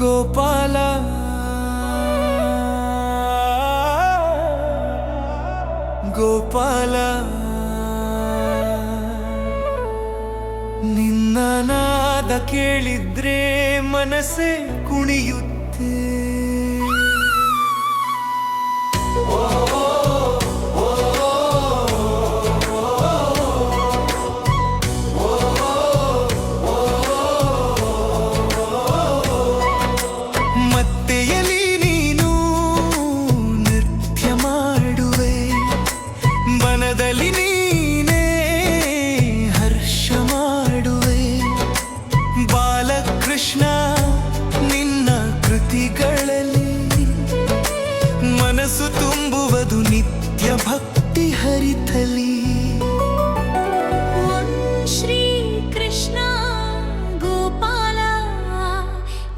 ಗೋಪಾಲ ಗೋಪಾಲ ನಿನ್ನ ನಾದ ಕೇಳಿದ್ರೆ ಮನಸ್ಸೇ ಕುಣಿಯುತ್ತೆ. ಮತ್ತೆಯಲಿ ನೀನು ನೃತ್ಯ ಮಾಡುವೆ, ಬನದಲ್ಲಿ ನೀನೇ ಹರ್ಷ ಮಾಡುವೆ. ಬಾಲಕೃಷ್ಣ ನಿನ್ನ ಕೃತಿಗಳಲ್ಲಿ ಮನಸ್ಸು ತುಂಬುವುದು ನಿತ್ಯ ಭಕ್ತಿ ಹರಿತಲಿ. ಶ್ರೀ ಕೃಷ್ಣ ಗೋಪಾಲ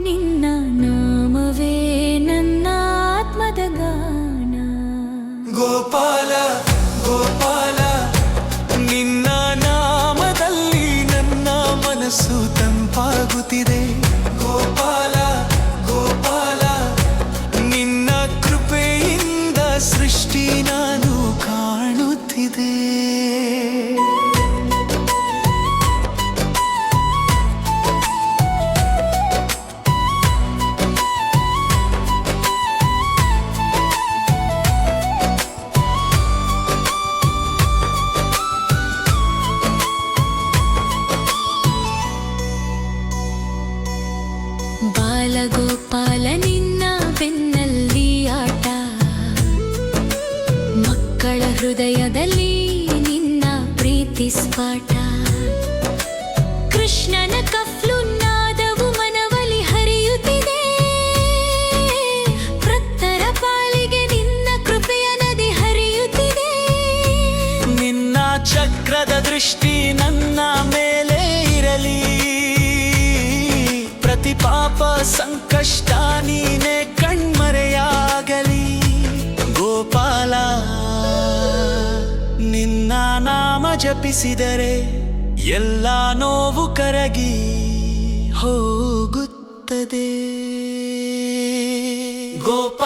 ನಿನ್ನ ನಾಮವೇ ನನ್ನ ಆತ್ಮದ ಗಾನ. ಗೋಪಾಲ ಗೋಪಾಲ ನಿನ್ನ ನಾಮದಲ್ಲಿ ನನ್ನ ಮನಸ್ಸು ತಂಪಾಗುತ್ತಿದೆ. ಗೋಪಾಲ ಗೋಪಾಲ ನಿನ್ನ ಕೃಪೆಯಿಂದ ಸೃಷ್ಟಿ ನಾನು ಕಾಣುತ್ತಿದೆ. ಬಾಲಗೋಪಾಲ ನಿನ್ನ ಬೆನ್ನಲ್ಲಿ ಆಟ, ಮಕ್ಕಳ ಹೃದಯದಲ್ಲಿ ನಿನ್ನ ಪ್ರೀತಿ ಸ್ಫಾಟ. ಕೃಷ್ಣನ ಕಫ್ಲು ನಾದವು ಮನವಲಿ ಹರಿಯುತ್ತಿದೆ, ಭಕ್ತರ ಪಾಲಿಗೆ ನಿನ್ನ ಕೃಪೆಯ ನದಿ ಹರಿಯುತ್ತಿದೆ. ನಿನ್ನ ಚಕ್ರದ ದೃಷ್ಟಿ ನನ್ನ ಮೇಲೆ ಇರಲಿ, ಪ್ರತಿ ಪಾಪ ಸಂಕಷ್ಟ ನೀನೆ ಕಣ್ಮರೆಯಾಗಲಿ. ಗೋಪಾಲ ನಿನ್ನ ನಾಮ ಜಪಿಸಿದರೆ ಎಲ್ಲ ನೋವು ಕರಗಿ ಹೋಗುತ್ತದೆ. ಗೋಪಾಲ